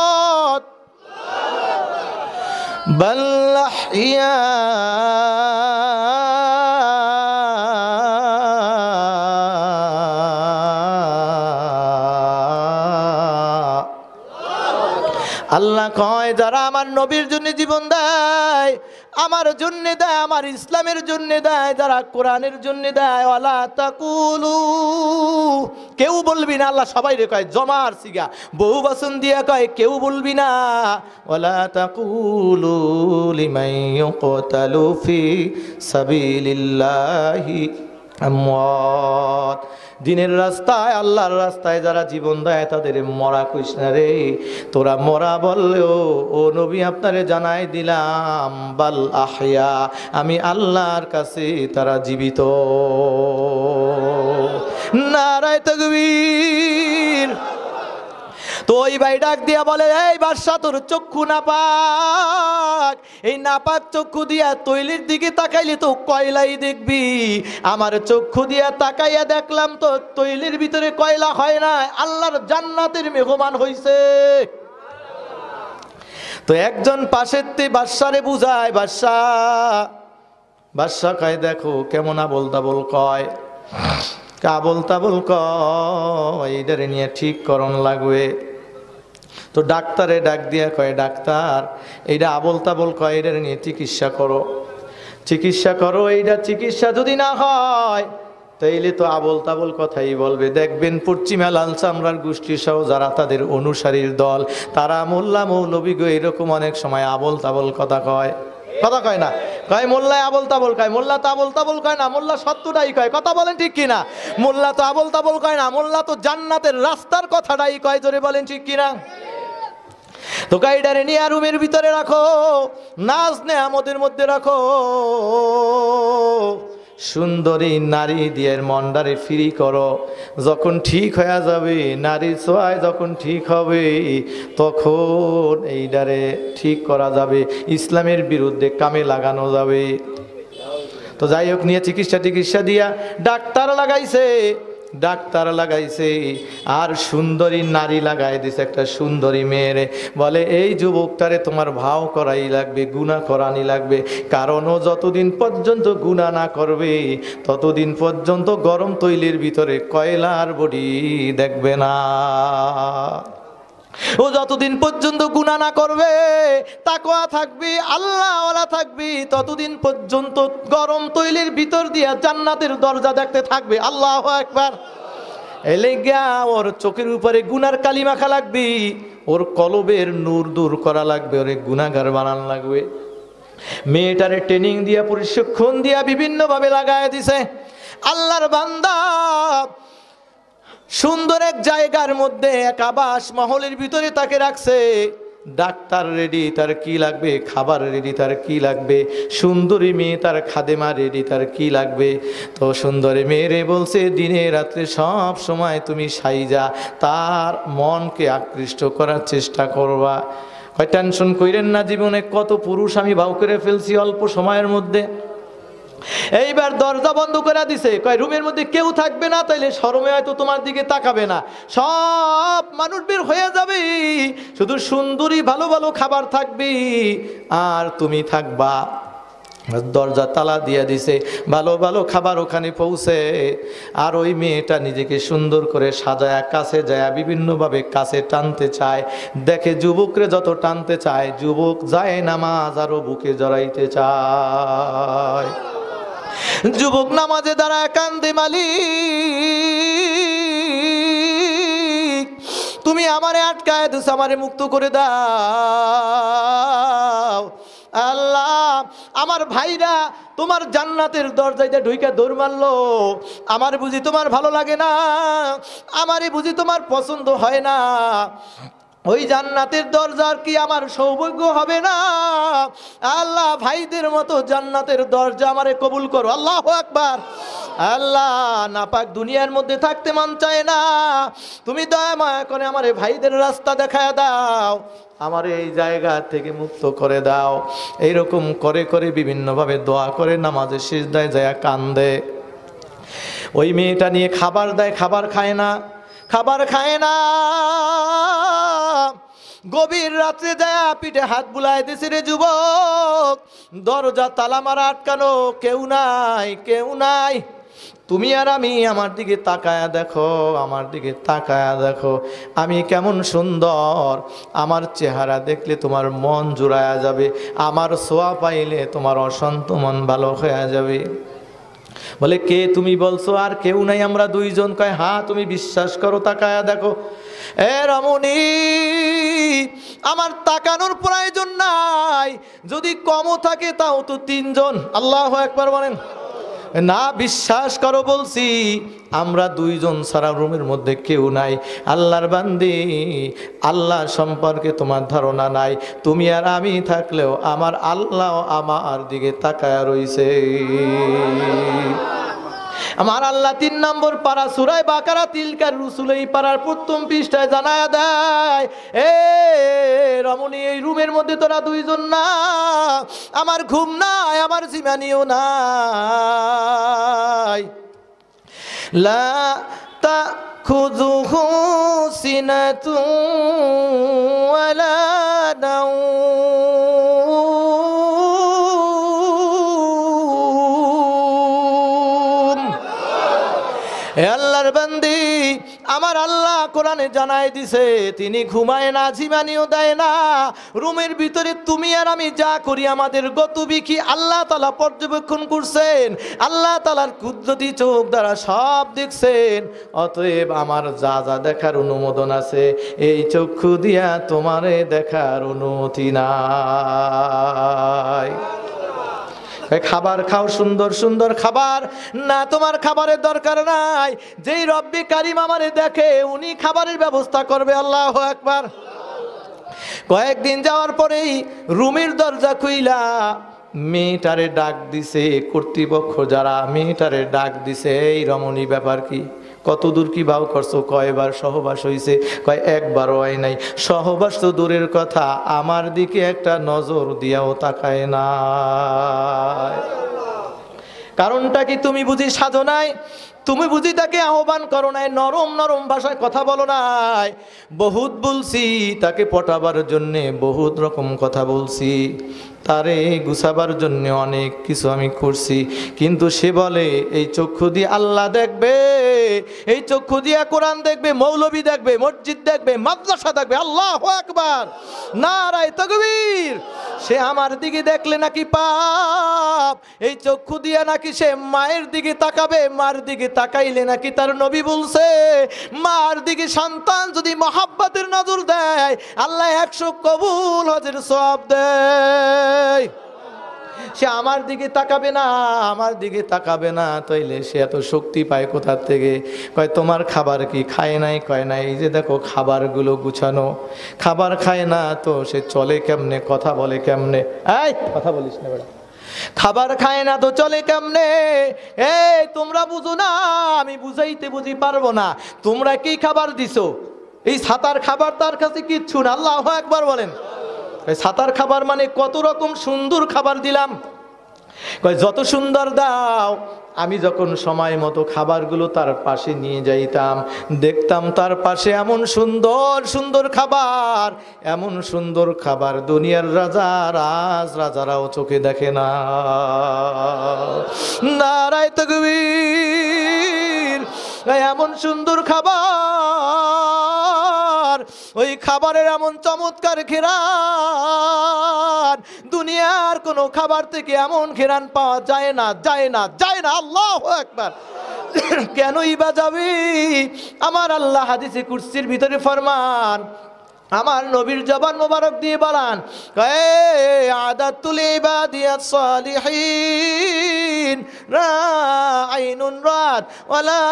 أموات بل أحياء আল্লাহ কয় যারা আমার নবীর জন্য জীবন দেয়, আমার জন্য দেয়, আমার ইসলামের জন্য দেয়, যারা কোরআনের জন্য দেয়, ওয়ালা তাকুলু, কেউ বলবি না। আল্লাহ সবাই রে কয়, জমার সিগা বহু বচন দিয়া কয়, কেউ বলবি না। ওয়ালা তাকুলু লিমান ইউকতালু ফি সাবিলিল্লাহি আমওয়াত, দিনের রাস্তায়, আল্লাহর রাস্তায় যারা জীবন দেয় তাদের মরা কইস না রে। তোরা মরা বললেও ও নবী আপনারে জানাই দিলাম, বাল আহইয়া, আমি আল্লাহর কাছে তারা জীবিত। নারায়ে তাকবীর। তো ওই ভাই ডাক দিয়া বলে, এই বাদশা তোর চক্ষু না পাক, এই নাপাক চক্ষু দিয়া তৈলের দিকে তাকাইলে তো কয়লাই দেখবি, আমার চক্ষু দিয়া তাকাইয়া দেখলাম তো তৈলের ভিতরে কয়লা হয় না, আল্লাহর জান্নাতের মেহমান হইছে। তো একজন পাশের তে বাদশারে বুঝায়, বাদশা কয় দেখো কেমন আবোল তাবোল কয়, আবোল তাবোল কয়, এটারে নিয়ে ঠিক করণ লাগবে। তো ডাক্তারে ডাক দিয়া কয়, ডাক্তার এইটা আবোল তাবোল কয়, এটার নিয়ে চিকিৎসা করো, চিকিৎসা করো। এইটা চিকিৎসা যদি না হয় তাইলে তো আবল তাবল কথাই বলবে। দেখবেন পশ্চিমা লাল চামড়ার গোষ্ঠী সহ যারা তাদের অনুসারীর দল, তারা মোল্লা মৌলবী গো এরকম অনেক সময় আবল তাবল কথা কয়। কথা কয় না? কয় মোল্লায় আবল তাবল কয়। মোল্লা তো আবল তাবল কয় না, মোল্লা সত্যটাই কয়। কথা বলেন ঠিক কিনা? মোল্লা তো আবল তাবল কয় না, মোল্লা তো জান্নাতের রাস্তার কথাটাই কয়। জোরে বলেন ঠিক কিনা? তো গাইডারে নিয়ে রুমের ভিতরে রাখো, নাজ নেয়ামতের মধ্যে রাখো, সুন্দরী নারী দিয়ে মন্ডারে ফ্রি করো। যখন ঠিক হয়ে যাবে, নারী ছোঁয়ায় যখন ঠিক হবে, তখন এইটারে ঠিক করা যাবে, ইসলামের বিরুদ্ধে কামে লাগানো যাবে। তো যাই হোক, নিয়ে চিকিৎসা দিয়া ডাক্তার লাগাইছে আর সুন্দরী নারী লাগাই দিছে একটা সুন্দরী মেয়েরে। বলে এই যুবকটারে তোমার ভাও করাই লাগবে, গুনাহ করানি লাগবে, কারণ ও যতদিন পর্যন্ত গুনাহ না করবে ততদিন পর্যন্ত গরম তৈলের ভিতরে কয়লার বডি দেখবে না। ও যতদিন পর্যন্ত গুনাহ না করবে, তাকওয়া থাকবে, আল্লাহওয়ালা থাকবে, ততদিন পর্যন্ত গরম তৈলের ভিতর দিয়া জান্নাতের দরজা দেখতে থাকবে। আল্লাহু আকবার। এলেগা ওর চোখের উপরে গুনার কালি মাখা লাগবে, ওর কলবের নূর দূর করা লাগবে, ওরে গুনাহগার বানান লাগবে। মেয়েটারে ট্রেনিং দিয়া, প্রশিক্ষণ দিয়া বিভিন্নভাবে লাগায় দিছে। আল্লাহর বান্দা সুন্দর এক জায়গার মধ্যে, এক আবাস মহলের ভিতরে তাকে রাখছে। ডাক্তার রেডি, তার কি লাগবে, খাবার রেডি, তার কি লাগবে, সুন্দরী মেয়ে তার খাদেমা রেডি, তার কি লাগবে। তো সুন্দরী মেয়েরে বলছে দিনে রাত্রে সব সময় তুমি সাইজা তার মনকে আকৃষ্ট করার চেষ্টা করবা। কয় টেনশন কইরেন না, জীবনে কত পুরুষ আমি ভাও করে ফেলছি অল্প সময়ের মধ্যে। এইবার দরজা বন্ধ করে দিছে, কয় রুমের মধ্যে কেউ থাকবে না, তাইলে শরমে হয়তো তোমার দিকে তাকাবে না, সব মানুষ বের হয়ে যাবে, শুধু সুন্দরী ভালো ভালো খাবার থাকবে আর তুমি থাকবা। দরজা তালা দিয়ে দিছে, ভালো ভালো খাবার ওখানে পৌঁছে। আর ওই মেয়েটা নিজেকে সুন্দর করে সাজায়া কাছে যায়, বিভিন্নভাবে কাছে টানতে চায়। দেখে যুবকরে যত টানতে চায়, যুবক যায় নামাজ আরো বুকে জড়াইতে চায়। যুবক নামাজে দাঁড়ায় কান্দে, মালিক তুমি আমারে আটকায় দিস, আমারে মুক্ত করে দাও। আল্লাহ আমার ভাইরা তোমার জান্নাতের দরজায় ঢুইকা দৌড় মারলো, আমার বুঝি তোমার ভালো লাগে না, আমারে বুঝি তোমার পছন্দ হয় না, ওই জান্নাতের দরজার কি আমার সৌভাগ্য হবে না? আল্লাহ ভাইদের মতো জান্নাতের দরজা আমারে কবুল করো। আল্লাহু আকবার। আল্লাহ নাপাক দুনিয়ার মধ্যে থাকতে মন চায় না, তুমি দয়া মায়া করে আমারে ভাইদের রাস্তা দেখায় দাও, আমার এই জায়গা থেকে মুক্ত করে দাও। এইরকম করে করে বিভিন্নভাবে দোয়া করে নামাজের সিজদায় যায় কান্দে। ওই মেয়েটা নিয়ে খাবার দেয়, খাবার খায় না, খাবার খায় না। গভীর রাত্রে যায় পিঠে হাত বুলায় দিছে, রে যুবক দরজা তালা মারা আটকানো, কেউ নাই, কেউ নাই, তুমি আর আমি, আমার দিকে তাকায়া দেখো, আমার দিকে তাকায়া দেখো, আমি কেমন সুন্দর, আমার চেহারা দেখলে তোমার মন জুড়ায়া যাবে, আমার ছোঁয়া পাইলে তোমার অশান্ত মন ভালো হয়ে যাবে। বলে কে তুমি বলছো? আর কেউ নাই, আমরা দুইজন। কয় হ্যাঁ, তুমি বিশ্বাস করো, তাকায়া দেখো। এ রমণী আমার তাকানোর প্রয়োজন নাই, যদি কমও থাকে তাও তো তিনজন। আল্লাহু আকবার বলেন না, বিশ্বাস করো বলছি, আমরা দুইজন সারা রুমের মধ্যে কেউ নাই। আল্লাহর বান্দি, আল্লাহ সম্পর্কে তোমার ধারণা নাই, তুমি আর আমি থাকলেও আমার আল্লাহ আমার দিকে তাকায়া রইছে। আমার আল্লাহ 3 নম্বর পারা সূরা বাকারা তিলকার রুসুল, এই পারার প্রথম পৃষ্ঠায় জানায়া দেয়, এ রমণী এই রুমের মধ্যে তোরা দুইজন না, আমার ঘুম নাই, আমার জিমানিও নাই। লা তাখুযুহু সিনাতুন ওয়ালা নাওম। হে আল্লাহর বান্দি, আমার আল্লাহ কোরআনে জানায় দিছে তিনি ঘুমায় না, ঝিমানিও দেয় না। রুমের ভিতরে তুমি আর আমি যা করি আমাদের গতিবিধি আল্লাহ তাআলা পর্যবেক্ষণ করছেন, আল্লাহ তাআলার কুদরতি চোখ দ্বারা সব দেখছেন। অতএব আমার যা যা দেখার অনুমোদন আছে এই চক্ষু দিয়া তোমারে দেখার অনুমতি নাই। খাবার খাও, সুন্দর সুন্দর খাবার, না তোমার খাবারের দরকার নাই। যেই রব্বি কারিম আমারে দেখে উনি খাবারের ব্যবস্থা করবে। আল্লাহু আকবার। কয়েকদিন যাওয়ার পরেই রুমের দরজা খুইলা মেয়েটারে ডাক দিছে কর্তৃপক্ষ, যারা মেয়েটারে ডাক দিছে, এই রমণী ব্যাপার কি, কত দূর কি ভাও করছো, কয়বার সহবাস হইছে, কয় একবারও হয় নাই। সহবাস তো দূরের কথা, আমার দিকে একটা নজর দিয়াও তাকায় না। কারণটা কি তুমি বুঝি সাধো নাই? তুমি বুঝি তাকে আহ্বান করো নাই, নরম নরম ভাষায় কথা বলো নাই? বহুত বলছি তাকে পটাবার জন্যে, বহুত রকম কথা বলছি, তারে গুছাবার জন্য অনেক কিছু আমি করছি, কিন্তু সে বলে এই চক্ষু দিয়ে আল্লাহ দেখবে, এই চক্ষু দিয়ে কোরআন দেখবে, মৌলবী দেখবে, মসজিদ দেখবে, মাদ্রাসা দেখবে। আল্লাহু আকবার, নারায়ে তাকবীর। সে আমার দিকে দেখলে নাকি পাপ, এই চক্ষু দিয়ে নাকি সে মায়ের দিকে তাকাবে, মার দিকে তাকাইলে নাকি তার নবী বলছে মার দিকে সন্তান যদি মহাব্বতের নজর দেয় আল্লাহ 100 কবুল হজের সওয়াব দেয়। সে আমার দিকে তাকাবে না, আমার দিকে তাকাবে না, তাইলে সে এত শক্তি পায় কোথা থেকে? কয় তোমার খাবার কি খায় নাই? কয় নাই, এই যে দেখো খাবারগুলো গুছানো। খাবার খায় না তো সে চলে কেমনে, কথা বলে কেমনে? এই কথা বলিস না বেটা। খাবার খায় না তো চলে কেমনে? এই তোমরা বুঝো না, আমি বুঝাইতে বুঝি পারবো না। তোমরা কি খাবার দিছো? এই ছাতার খাবার তার কাছে কিচ্ছু না। আল্লাহু আকবার বলেন। ছাতার খাবার মানে কত রকম সুন্দর খাবার দিলাম। কয় যত সুন্দর দাও। আমি যখন সময় মতো খাবারগুলো তার পাশে নিয়ে যাইতাম, দেখতাম তার পাশে এমন সুন্দর সুন্দর খাবার, এমন সুন্দর খাবার দুনিয়ার রাজারাও চোখে দেখে না। নারায়ে তাকবীর। এমন সুন্দর খাবার, ওই খাবারের এমন চমৎকার ঘেরান, দুনিয়ার কোনো খাবার থেকে এমন ঘেরান পাওয়া যায় না, যায় না, যায় না। আল্লাহু আকবার। কেনই বা যাবি? আমার আল্লাহ হাদিসে কুরসির ভিতরে ফরমান, আমার নবীর জবান মোবারক দিয়ে বলান, আদাতুল ইবাদিয়াস সালিহিন রা আইনুন রাত ওয়ালা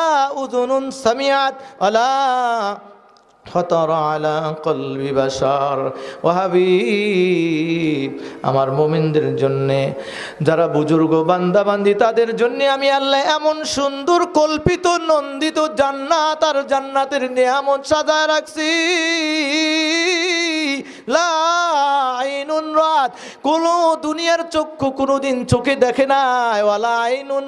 উযুনুন সামিআত ওয়ালা খতর আলা কলবি বাশার। ও হাবিব, আমার মুমিনদের জন্যে, যারা বুজুর্গ বান্দা বান্দি তাদের জন্য আমি আল্লাহ এমন সুন্দর কল্পিত নন্দিত জান্নাত আর জান্নাতের নিয়ামত সাজায় রাখছি। লা আইনুন রাত, কোন দুনিয়ার চক্ষু কোনোদিন চোখে দেখে নাই। ওয়ালা আইনুন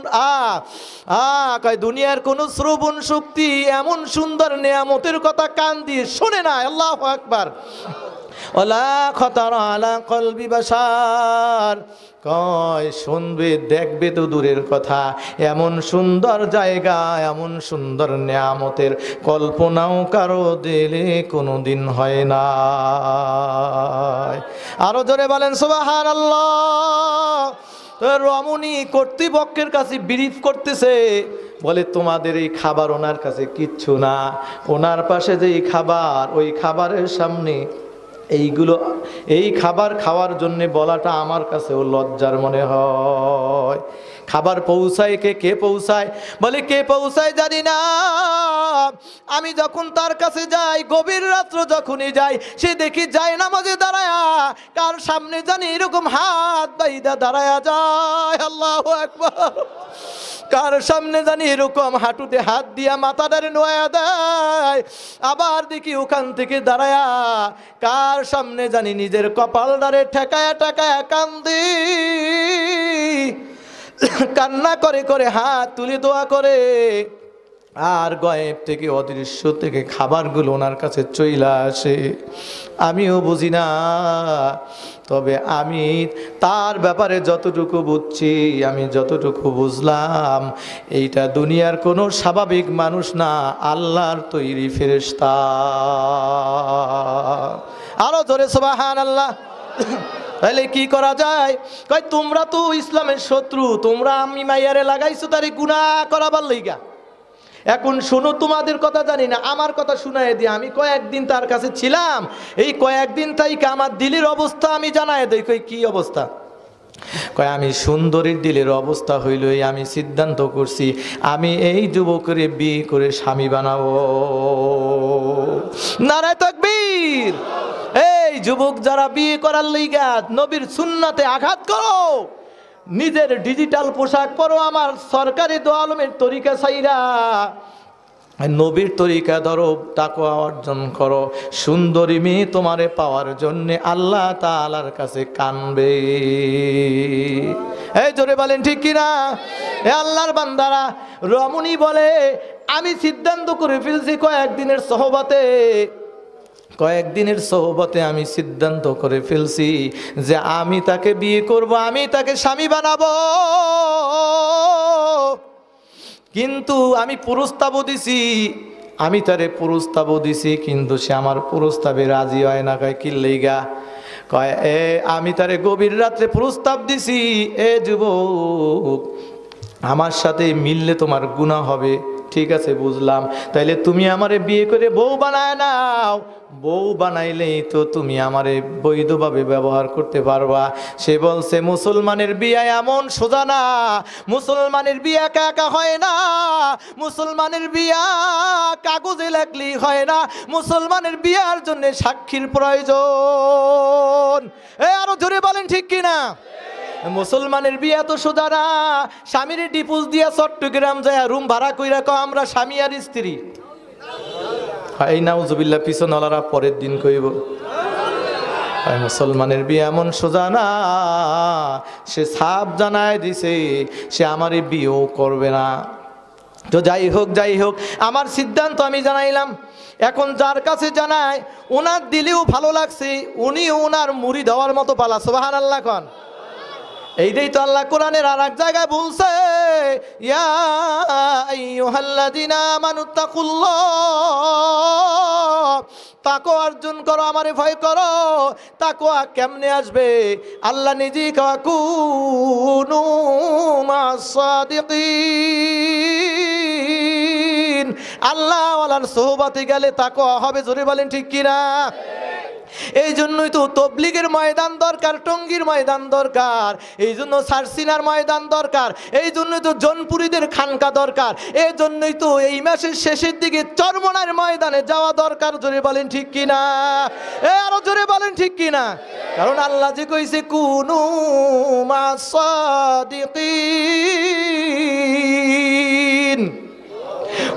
কয় দুনিয়ার কোন শ্রবণ শক্তি এমন সুন্দর নিয়ামতের কথা কান দিয়ে শোনে না। আল্লাহু আকবার। ওয়ালা খতর আলা কলবি বাশার, কয় শুনবে দেখবে তো দূরের কথা, এমন সুন্দর জায়গা, এমন সুন্দর নিয়ামতের কল্পনাও কারো দিলে কোনোদিন হয় না। আরো জোরে বলেন সুবহানাল্লাহ। রমণী কর্তৃপক্ষের কাছে বিরিফ করতেছে, বলে তোমাদের এই খাবার ওনার কাছে কিচ্ছু না, ওনার পাশে যেই খাবার, ওই খাবারের সামনে এইগুলো, এই খাবার খাওয়ার জন্য বলাটা আমার কাছেও লজ্জার মনে হয়। খাবার পৌঁছায় কে পৌঁছায়? বলে কে পৌঁছায় জানি না। আমি যখন তার কাছে যাই, গভীর রাত্র যখনই যাই, সে দেখি যায় নামাজে দাঁড়ায়া কার সামনে জানি এরকম হাত বাইদা দাঁড়ায়া যায়। আল্লাহু আকবার। কার সামনে জানি এরকম হাঁটুতে হাত দিয়া মাথাটারে নোয়া দেয়, আবার দেখি ওখান থেকে দাঁড়ায়া কার সামনে জানি নিজের কপালটারে ঠেকায়া ঠেকায়া কান্দি, কান্না করে করে হাত তুলে দোয়া করে। আর গায়েব থেকে অদৃশ্য থেকে খাবারগুলো ওনার কাছে চইলা আসে। আমিও বুঝি না, তবে আমি তার ব্যাপারে যতটুকু বুঝছি, আমি যতটুকু বুঝলাম, এইটা দুনিয়ার কোনো স্বাভাবিক মানুষ না, আল্লাহর তৈরি ফেরেশতা। আরো জোরে সুবহানাল্লাহ। তাহলে কি করা যায়? কয় তোমরা তো ইসলামের শত্রু, তোমরা আমি মাইয়ারে লাগাইছো তারে গুনাহ করাবার লইগা। এখন শোনো, তোমাদের কথা জানি না, আমার কথা শুনায় দিই। আমি কয়েকদিন তার কাছে ছিলাম, এই কয়েকদিন তাইকে আমার দিলের অবস্থা আমি জানায় দেই। কই কি অবস্থা? কয় আমি সুন্দরীর দিলের অবস্থা হইল, আমি সিদ্ধান্ত করছি আমি এই যুবকের বিয়ে করে স্বামী বানাবো। নারায়ে তাকবীর। এই যুবক যারা বিয়ে করার লইগা নবীর সুন্নাতে আঘাত করো, নিজের ডিজিটাল পোশাক পরো, আমার সরকারি দো আলমের তরিকা চাইরা নবীর তরিকা ধরো, তাকওয়া অর্জন করো, সুন্দরী মেয়ে তোমারে পাওয়ার জন্যে আল্লাহ তাআলার কাছে কানবে। এই জোরে বলেন ঠিক কিনা? এ আল্লাহর বান্দারা, রমণী বলে আমি সিদ্ধান্ত করে ফেলছি কয়েকদিনের সোহবতে আমি সিদ্ধান্ত করে ফেলছি যে আমি তাকে বিয়ে করব, আমি তাকে স্বামী বানাবো। কিন্তু আমি প্রস্তাবও দিছি, আমি তারে প্রস্তাবও দিছি, কিন্তু সে আমার প্রস্তাবে রাজি হয় না। কয় কি লইগা? কয় আমি তারে গভীর রাত্রে প্রস্তাব দিছি, এ যুবক আমার সাথে মিললে তোমার গুনাহ হবে। ঠিক আছে বুঝলাম, তাইলে তুমি আমারে বিয়ে করে বউ বানায় নাও, বউ বানাইলেই তো তুমি আমারে বৈধভাবে ব্যবহার করতে পারবা। সে বলছে মুসলমানের বিয়ে এমন সোজা না, মুসলমানের বিয়ে একা একা হয় না, মুসলমানের বিয়া কাগজে লেখলেই হয় না, মুসলমানের বিয়ার জন্য সাক্ষীর প্রয়োজন। আরো জোরে বলেন ঠিক কিনা? মুসলমানের বিয়া তো সোজা না। স্বামীর ডিপোজ দিয়া চট্টগ্রাম যায় রুম ভাড়া কইরা কয় আমরা স্বামী আর স্ত্রী। এই নাউজুবিল্লাহ, পিছনওয়ালারা পরের দিন কইব মুসলমানের বিয়ে এমন সোজা না, সে সাফ জানায় দিছে সে আমারে বিয়েও করবে না। তো যাই হোক আমার সিদ্ধান্ত আমি জানাইলাম। এখন যার কাছে জানায় ওনার দিলেও ভালো লাগছে, উনিও ওনার মুড়ি দেওয়ার মতো পালা। সুবহানাল্লাহ কোন। এইটাই তো আল্লাহ কোরআনের আর এক জায়গায় বলছে, ইয়া আইয়ুহাল্লাযীনা আমানুত্তাকুল্লাহ, তাকওয়া অর্জন করো, আমারে ভয় করো। তাকওয়া কেমনে আসবে? আল্লাহ নিজেই কুনু মাস সাদিকিন, আল্লাহ ওয়ালার সোহবতে গেলে তাকওয়া হবে। জোরে বলেন ঠিক কিনা? এই জন্যই তো তবলিগের ময়দান দরকার, টঙ্গীর ময়দান দরকার, এই জন্য সারসিনার ময়দান দরকার, এই জন্যই তো জনপুরীদের খানকা দরকার, এই জন্যই তো এই মাসের শেষের দিকে চরমনার ময়দানে যাওয়া দরকার। জোরে বলেন ঠিক কিনা? আরো জোরে বলেন ঠিক কিনা? কারণ আল্লাহ যে কইছে কুনু মাস সাদিকিন,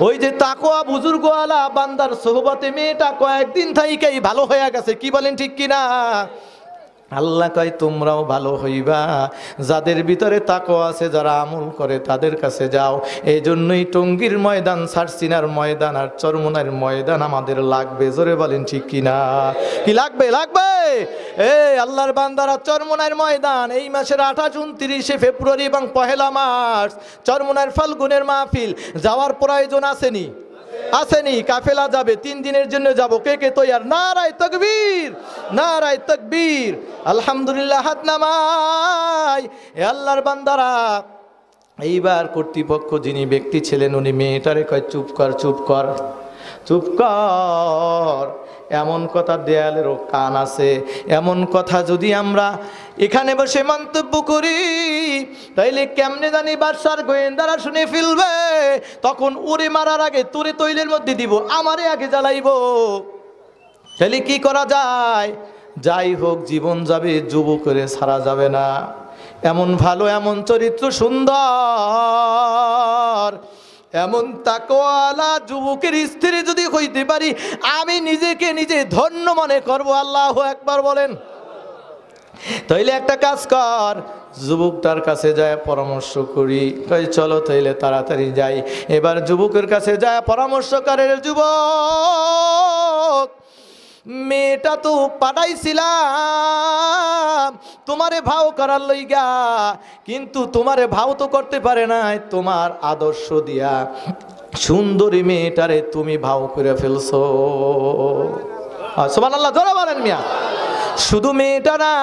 ওই যে তাকওয়া বুজুর্গওয়ালা বান্দার সোহবতে মেয়েটা কয়েকদিন থাইকেই ভালো হয়ে গেছে। কি বলেন ঠিক কিনা? আল্লাহ কয় তোমরাও ভালো হইবা, যাদের ভিতরে তাকওয়া আছে, যারা আমল করে তাদের কাছে যাও। এই জন্যই টঙ্গীর ময়দান, সারসিনার ময়দান আর চরমনার ময়দান আমাদের লাগবে। জোরে বলেন ঠিক কিনা? কি লাগবে? লাগবে। আল্লাহর বান্দারা, চরমনার ময়দান এই মাসের 28, 29 ফেব্রুয়ারি এবং 1 মার্চ চরমনার ফাল্গুনের মাহফিল যাওয়ার প্রয়োজন আসেনি? আসেনি? কাফেলা যাবে, 3 দিনের জন্য যাব। কে কে তৈয়ার? নারায়ে তাকবীর, নারায়ে তাকবীর, আলহামদুলিল্লাহ। হাত নামাই। আল্লাহর বান্দারা, এইবার কর্তৃপক্ষ যিনি ব্যক্তি ছিলেন উনি মেয়েটারে কয় চুপ কর, চুপ কর, চুপ কর। এমন কথা দেয়ালেরও কান আছে, এমন কথা যদি আমরা এখানে বসে মন্তব্য করি তাইলে কেমনে জানি বাদশার গোয়েন্দারা শুনে ফেলবে, তখন উড়ে মারার আগে তোরে তৈলের মধ্যে দিব, আমারে আগে জ্বালাইব। তাহলে কি করা যায়? যাই হোক, জীবন যাবে, যুবক করে ছাড়া যাবে না। এমন ভালো, এমন চরিত্র সুন্দর, এমন তাকওয়ালা যুবকের স্ত্রী যদি হইতে পারি, আমি নিজেকে নিজে ধন্য মনে করব। আল্লাহু আকবার বলেন। তাইলে একটা কাজ কর, যুবকটার কাছে যায় পরামর্শ করি, কই চলো তাইলে তাড়াতাড়ি যাই। এবার যুবকের কাছে যায় পরামর্শ করে, যুবক মেয়েটা তো পাঠাইছিলাম তোমারে ভাও করার লইগা, কিন্তু তোমারে ভাও তো করতে পারে নাই, তোমার আদর্শ দিয়া সুন্দরী মেয়েটারে তুমি ভাও করে ফেলছো। সুবহানাল্লাহ, জোরে বলেন মিয়া। শুধু মেয়েটা না,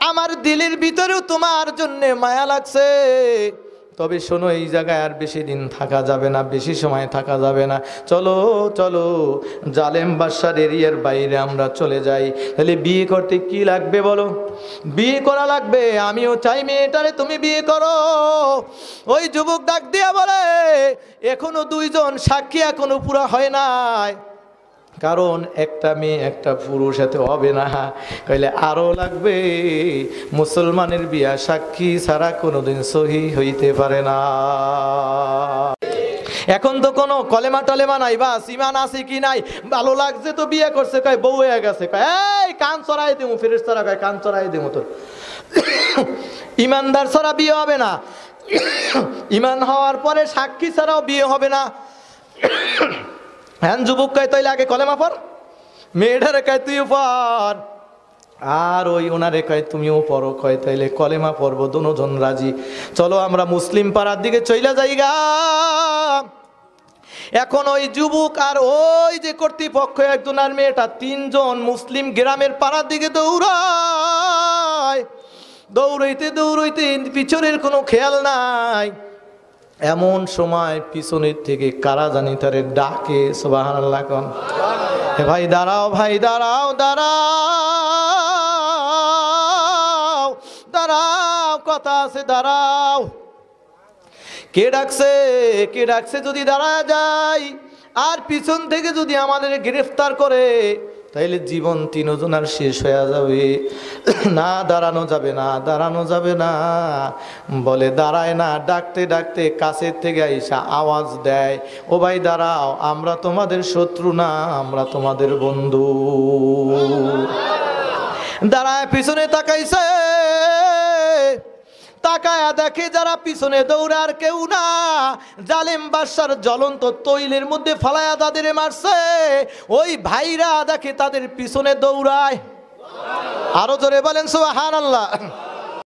আমার দিলের ভিতরেও তোমার জন্য মায়া লাগছে। তবে শোনো, এই জায়গায় আর বেশি দিন থাকা যাবে না, বেশি সময় থাকা যাবে না। চলো চলো, জালেম বাদশার এরিয়ার বাইরে আমরা চলে যাই। তাহলে বিয়ে করতে কি লাগবে বলো? বিয়ে করা লাগবে। আমিও চাই মেয়েটারে তুমি বিয়ে করো। ওই যুবক ডাক দিয়া বলে, এখনো দুইজন সাক্ষী এখনো পুরা হয় নাই, কারণ একটা মেয়ে একটা পুরুষ এতে হবে না। কইলে আরো লাগবে, মুসলমানের বিয়া সাক্ষী ছাড়া কোনোদিন সহি হইতে পারে না। এখন তো কোনো কলেমা টলেমা নাই, বাস ইমান আছে কি নাই, ভালো লাগছে তো বিয়ে করছে, কয় বউ হয়ে গেছে, কয় এই কান চড়াই দেবো, ফেরেশতারা কয় কান চড়াই দেবো তোর। ইমানদার ছাড়া বিয়ে হবে না, ইমান হওয়ার পরে সাক্ষী ছাড়াও বিয়ে হবে না। হ্যাঁ, যুবক কয় তাইলে আগে কলেমা পড়, মেয়েটারে কয় তুইও পড়, আর ওই ওনারে কয় তুমিও পড়ো। কয় তাইলে কলেমা পড়বো, দুজন রাজি। চলো আমরা মুসলিম পাড়ার দিকে চইলা যাইগা। এখন ওই যুবক আর ওই যে কর্তৃপক্ষ একজন আর মেয়েটা, তিনজন মুসলিম গ্রামের পাড়ার দিকে দৌড়ায়। দৌড়াইতে দৌড়াইতে পিছনের কোনো খেয়াল নাই। এমন সময় পিছনের থেকে কারা জানি তারে ডাকে। সুবহানাল্লাহ, কোন হে ভাই দাঁড়াও, ভাই দাঁড়াও, দাঁড়াও দাঁড়াও, কথা আছে, দাঁড়াও। কে ডাকছে, কে ডাকছে? যদি দাঁড়ায় যাই আর পিছন থেকে যদি আমাদের গ্রেফতার করে, তাইলে জীবন তিনজনের শেষ হয়ে যাবে। না, দাঁড়ানো যাবে না, দাঁড়ানো যাবে না। বলে দাঁড়ায় না, ডাকতে ডাকতে কাছের থেকে আইসা আওয়াজ দেয়, ও ভাই দাঁড়াও, আমরা তোমাদের শত্রু না, আমরা তোমাদের বন্ধু। দাঁড়ায় পিছনে তাকাইছে, তাকায়া দেখে যারা পিছনে দৌড়ার কেউ না, জালেম বাদশার জ্বলন্ত তৈলের মধ্যে ফালায়া তাদের মারছে। ওই ভাইরা দেখে তাদের পিছনে দৌড়ায়। আরো জোরে বলেন সুবহানাল্লাহ।